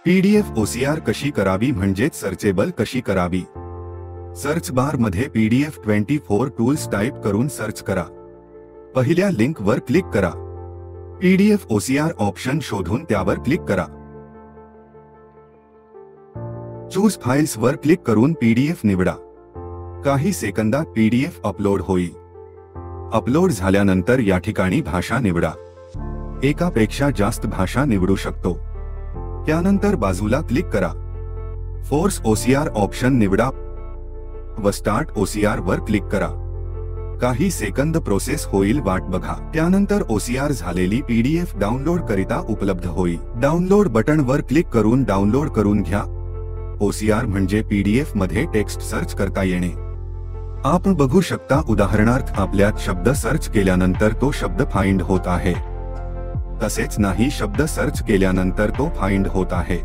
PDF OCR कशी करावी म्हणजेच सर्चेबल कशी करावी। सर्च बार मध्ये PDF 24 टूल्स टाइप करून सर्च करा। पहिल्या लिंक वर क्लिक करा। PDF OCR ऑप्शन शोधून त्यावर क्लिक करा। चूज फाइल्स वर क्लिक करून PDF निवडा। काही सेकंदात PDF अपलोड होईल। अपलोड झाल्यानंतर या ठिकाणी भाषा निवडा। एकापेक्षा जास्त भाषा निवडू शकतो। त्यानंतर बाजूला क्लिक करा। फोर्स OCR ऑप्शन निवडा व स्टार्ट OCR वर क्लिक करा। काही सेकंद प्रोसेस होईल, वाट बघा। त्यानंतर OCR झालेली PDF डाउनलोड करिता उपलब्ध होईल। डाउनलोड बटन वर क्लिक करून डाउनलोड करून घ्या। OCR म्हणजे PDF मध्ये टेक्स्ट सर्च करता येणे। आपण बघू शकता, उदाहरणार्थ आपल्यात शब्द सर्च केल्यानंतर तो शब्द फाइंड होत आहे, तसेच नाही शब्द सर्च केल्यानंतर तो फाइंड होत आहे।